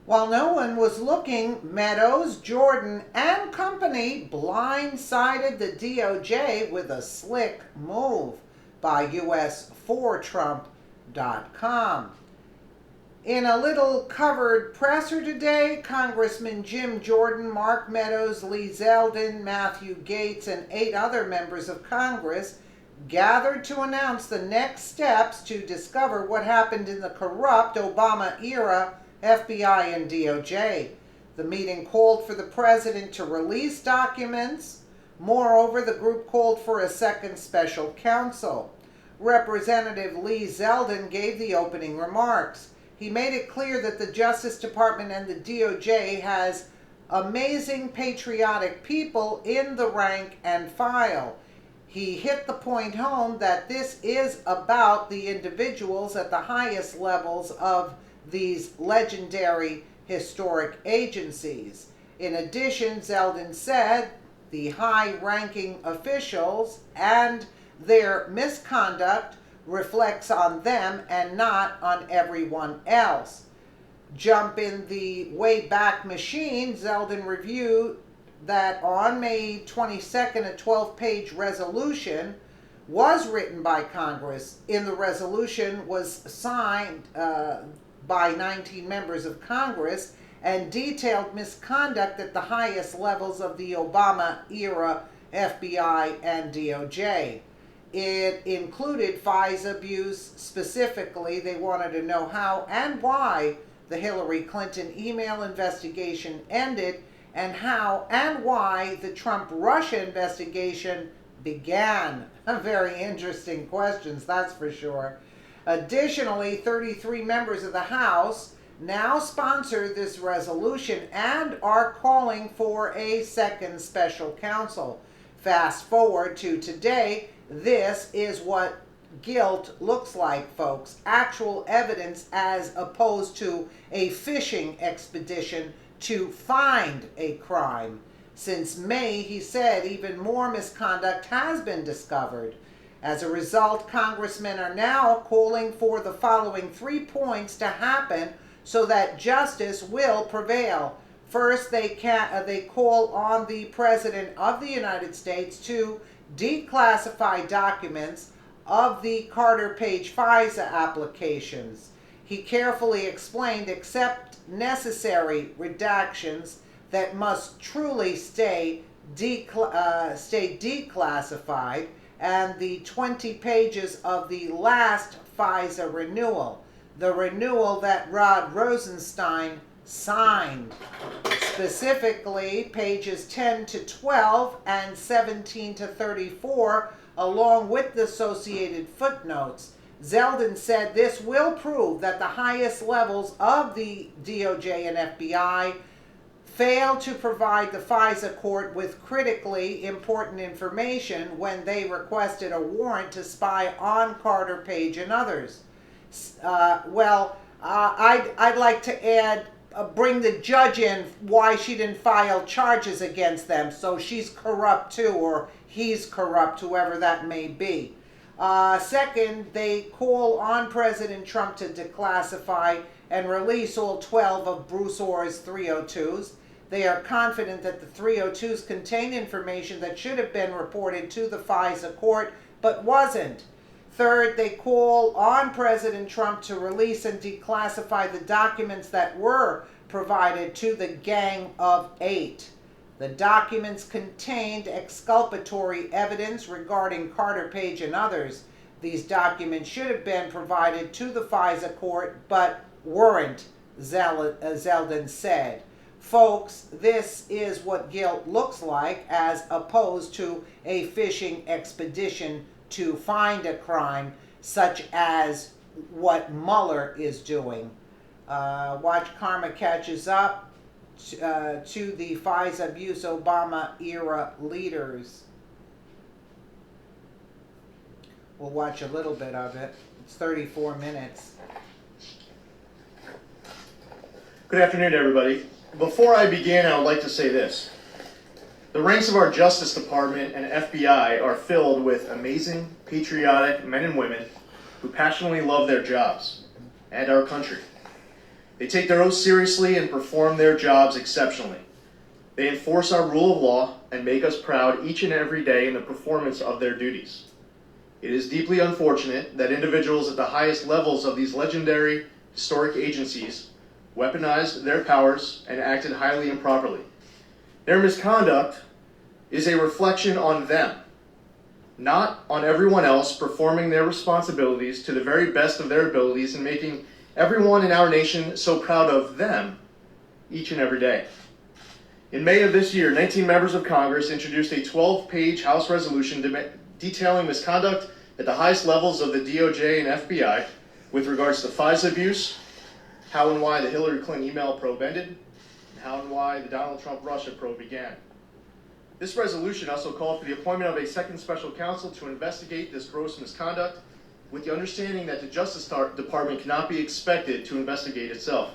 While no one was looking, Meadows, Jordan, and company blindsided the DOJ with a slick move by US4Trump.com. In a little covered presser today, Congressman Jim Jordan, Mark Meadows, Lee Zeldin, Matthew Gaetz, and 8 other members of Congress gathered to announce the next steps to discover what happened in the corrupt Obama-era FBI and DOJ. The meeting called for the president to release documents. Moreover, the group called for a second special counsel. Representative Lee Zeldin gave the opening remarks. He made it clear that the Justice Department and the DOJ has amazing patriotic people in the rank and file. He hit the point home that this is about the individuals at the highest levels of these legendary historic agencies. In addition, Zeldin said the high-ranking officials and their misconduct reflects on them and not on everyone else. Jump in the Wayback Machine. Zeldin reviewed that on May 22nd, a 12-page resolution was written by Congress. In the resolution was signed by 19 members of Congress and detailed misconduct at the highest levels of the Obama-era FBI and DOJ. It included FISA abuse. Specifically, they wanted to know how and why the Hillary Clinton email investigation ended and how and why the Trump-Russia investigation began. Very interesting questions, that's for sure. Additionally, 33 members of the House now sponsor this resolution and are calling for a second special counsel. Fast forward to today. This is what guilt looks like, folks. Actual evidence as opposed to a fishing expedition to find a crime. Since May, he said, even more misconduct has been discovered. As a result, congressmen are now calling for the following 3 points to happen so that justice will prevail. First, they call on the President of the United States to declassify documents of the Carter Page FISA applications. He carefully explained, except necessary redactions that must truly stay declassified, and the 20 pages of the last FISA renewal, the renewal that Rod Rosenstein signed. Specifically, pages 10 to 12 and 17 to 34, along with the associated footnotes. Zeldin said this will prove that the highest levels of the DOJ and FBI failed to provide the FISA court with critically important information when they requested a warrant to spy on Carter Page and others. I'd like to add, bring the judge in why she didn't file charges against them. So she's corrupt too, or he's corrupt, whoever that may be. Second, they call on President Trump to declassify and release all 12 of Bruce Orr's 302s. They are confident that the 302s contain information that should have been reported to the FISA court, but wasn't. Third, they call on President Trump to release and declassify the documents that were provided to the Gang of 8. The documents contained exculpatory evidence regarding Carter Page and others. These documents should have been provided to the FISA court, but weren't, Zeldin said. Folks, this is what guilt looks like as opposed to a fishing expedition to find a crime such as what Mueller is doing. Watch karma catches up to the FISA abuse Obama-era leaders. We'll watch a little bit of it. It's 34 minutes. Good afternoon, everybody. Before I begin, I would like to say this. The ranks of our Justice Department and FBI are filled with amazing, patriotic men and women who passionately love their jobs and our country. They take their oaths seriously and perform their jobs exceptionally. They enforce our rule of law and make us proud each and every day in the performance of their duties. It is deeply unfortunate that individuals at the highest levels of these legendary historic agencies weaponized their powers and acted highly improperly. Their misconduct is a reflection on them, not on everyone else performing their responsibilities to the very best of their abilities and making everyone in our nation so proud of them each and every day. In May of this year, 19 members of Congress introduced a 12-page House resolution detailing misconduct at the highest levels of the DOJ and FBI with regards to FISA abuse, how and why the Hillary Clinton email probe ended, and how and why the Donald Trump Russia probe began. This resolution also called for the appointment of a second special counsel to investigate this gross misconduct, with the understanding that the Justice Department cannot be expected to investigate itself.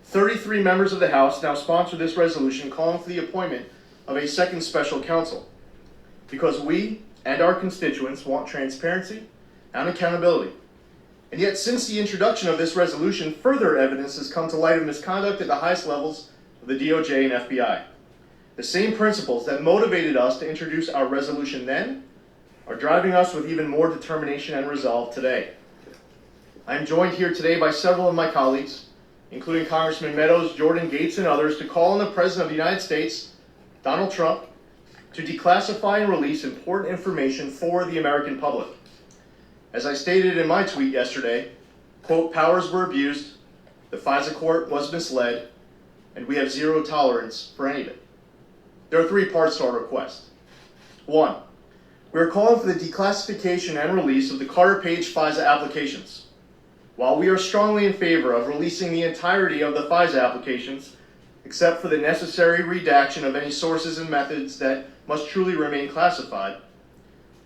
33 members of the House now sponsor this resolution calling for the appointment of a second special counsel, because we and our constituents want transparency and accountability. And yet, since the introduction of this resolution, further evidence has come to light of misconduct at the highest levels of the DOJ and FBI. The same principles that motivated us to introduce our resolution then are driving us with even more determination and resolve today. I am joined here today by several of my colleagues, including Congressman Meadows, Jordan, Gates, and others, to call on the President of the United States, Donald Trump, to declassify and release important information for the American public. As I stated in my tweet yesterday, quote, powers were abused, the FISA court was misled, and we have zero tolerance for any of it. There are three parts to our request. One, we are calling for the declassification and release of the Carter Page FISA applications. While we are strongly in favor of releasing the entirety of the FISA applications, except for the necessary redaction of any sources and methods that must truly remain classified,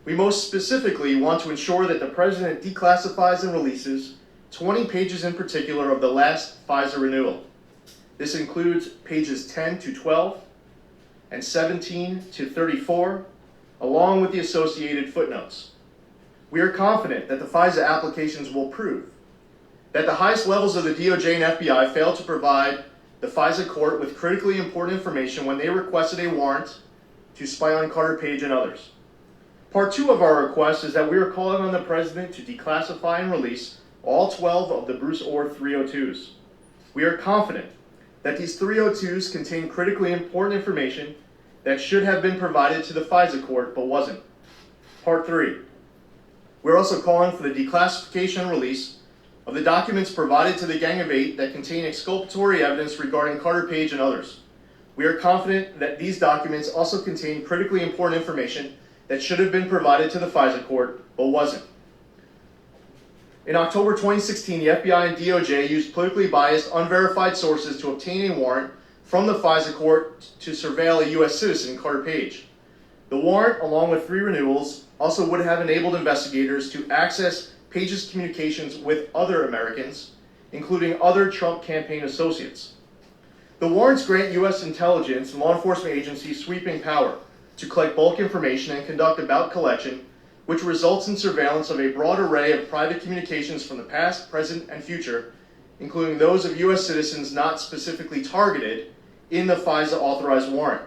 we most specifically want to ensure that the President declassifies and releases 20 pages in particular of the last FISA renewal. This includes pages 10 to 12 and 17 to 34, along with the associated footnotes. We are confident that the FISA applications will prove that the highest levels of the DOJ and FBI failed to provide the FISA court with critically important information when they requested a warrant to spy on Carter Page and others. Part 2 of our request is that we are calling on the President to declassify and release all 12 of the Bruce Orr 302s. We are confident that these 302s contain critically important information that should have been provided to the FISA court but wasn't. Part 3. We're also calling for the declassification and release of the documents provided to the Gang of Eight that contain exculpatory evidence regarding Carter Page and others. We are confident that these documents also contain critically important information that should have been provided to the FISA court but wasn't. In October 2016, the FBI and DOJ used politically biased, unverified sources to obtain a warrant from the FISA court to surveil a U.S. citizen, Carter Page. The warrant, along with 3 renewals, also would have enabled investigators to access Page's communications with other Americans, including other Trump campaign associates. The warrants grant U.S. intelligence and law enforcement agencies sweeping power to collect bulk information and conduct about collection, which results in surveillance of a broad array of private communications from the past, present, and future, including those of U.S. citizens not specifically targeted in the FISA authorized warrant.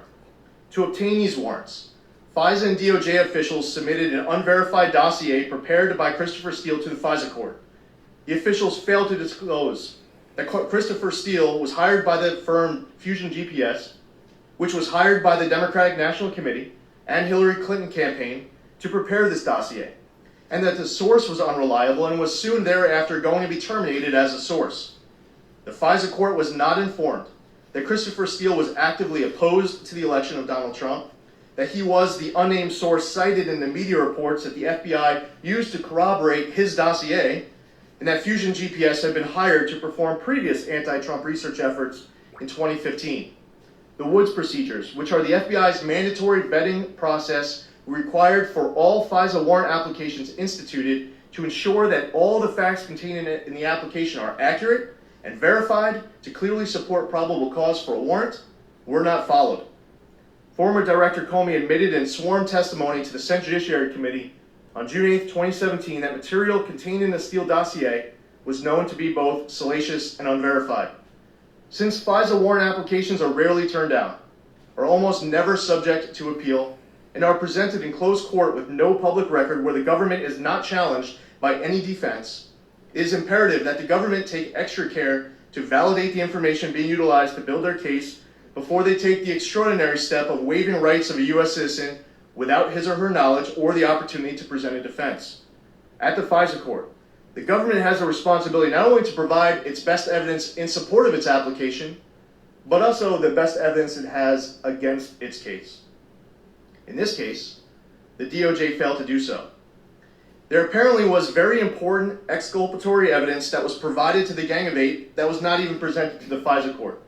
To obtain these warrants, FISA and DOJ officials submitted an unverified dossier prepared by Christopher Steele to the FISA court. The officials failed to disclose that Christopher Steele was hired by the firm Fusion GPS, which was hired by the Democratic National Committee and Hillary Clinton campaign to prepare this dossier, and that the source was unreliable and was soon thereafter going to be terminated as a source. The FISA court was not informed that Christopher Steele was actively opposed to the election of Donald Trump, that he was the unnamed source cited in the media reports that the FBI used to corroborate his dossier, and that Fusion GPS had been hired to perform previous anti-Trump research efforts in 2015. The Woods procedures, which are the FBI's mandatory vetting process required for all FISA warrant applications instituted to ensure that all the facts contained in the application are accurate and verified to clearly support probable cause for a warrant, were not followed. Former Director Comey admitted in sworn testimony to the Senate Judiciary Committee on June 8, 2017 that material contained in the Steele dossier was known to be both salacious and unverified. Since FISA warrant applications are rarely turned down, are almost never subject to appeal, and are presented in closed court with no public record where the government is not challenged by any defense, it is imperative that the government take extra care to validate the information being utilized to build their case before they take the extraordinary step of waiving rights of a U.S. citizen without his or her knowledge or the opportunity to present a defense. At the FISA court, the government has a responsibility not only to provide its best evidence in support of its application, but also the best evidence it has against its case. In this case, the DOJ failed to do so. There apparently was very important exculpatory evidence that was provided to the Gang of Eight that was not even presented to the FISA court.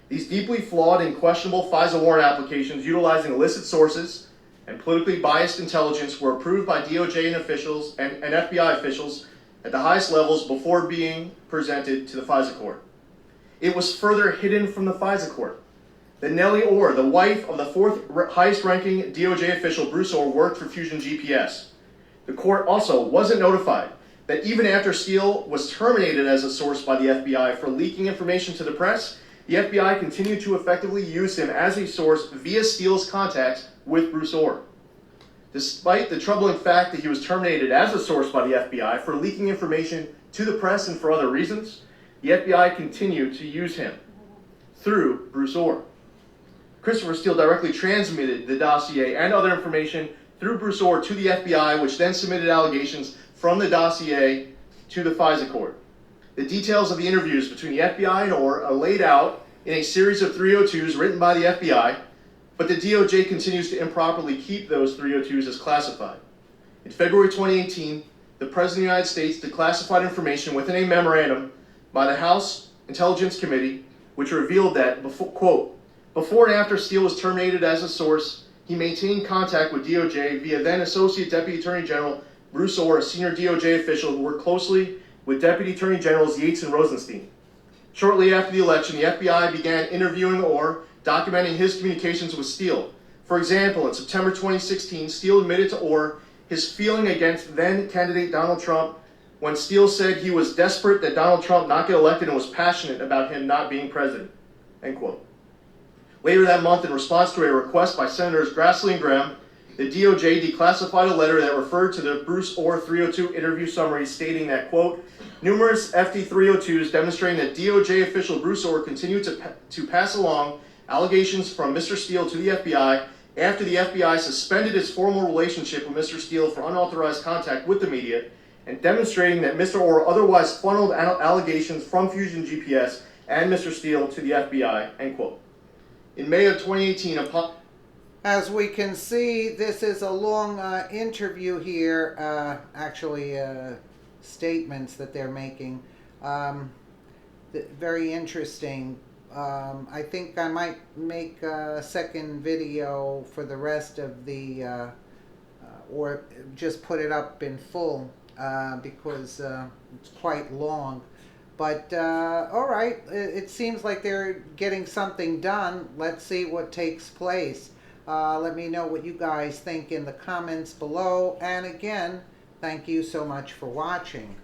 These deeply flawed and questionable FISA warrant applications utilizing illicit sources and politically biased intelligence were approved by DOJ and officials and FBI officials at the highest levels before being presented to the FISA court. It was further hidden from the FISA court that Nellie Orr, the wife of the fourth highest ranking DOJ official Bruce Orr, worked for Fusion GPS. The court also wasn't notified that even after Steele was terminated as a source by the FBI for leaking information to the press, the FBI continued to effectively use him as a source via Steele's contacts with Bruce Orr. Despite the troubling fact that he was terminated as a source by the FBI for leaking information to the press and for other reasons, the FBI continued to use him through Bruce Orr. Christopher Steele directly transmitted the dossier and other information through Bruce Orr to the FBI, which then submitted allegations from the dossier to the FISA court. The details of the interviews between the FBI and Orr are laid out in a series of 302s written by the FBI, but the DOJ continues to improperly keep those 302s as classified. In February 2018, the President of the United States declassified information within a memorandum by the House Intelligence Committee, which revealed that, before and after Steele was terminated as a source, he maintained contact with DOJ via then Associate Deputy Attorney General Bruce Orr, a senior DOJ official who worked closely with Deputy Attorney Generals Yates and Rosenstein. Shortly after the election, the FBI began interviewing Orr, documenting his communications with Steele. For example, in September 2016, Steele admitted to Orr his feeling against then-candidate Donald Trump when Steele said he was desperate that Donald Trump not get elected and was passionate about him not being president. End quote. Later that month, in response to a request by Senators Grassley and Graham, the DOJ declassified a letter that referred to the Bruce Orr 302 interview summary, stating that, quote, numerous FD 302s demonstrating that DOJ official Bruce Orr continued to pass along allegations from Mr. Steele to the FBI after the FBI suspended its formal relationship with Mr. Steele for unauthorized contact with the media, and demonstrating that Mr. Orr otherwise funneled allegations from Fusion GPS and Mr. Steele to the FBI, end quote. In May of 2018, as we can see, this is a long interview here, statements that they're making. Very interesting. I think I might make a second video for the rest of the, or just put it up in full, because it's quite long. But, all right, it seems like they're getting something done. Let's see what takes place. Let me know what you guys think in the comments below. And again, thank you so much for watching.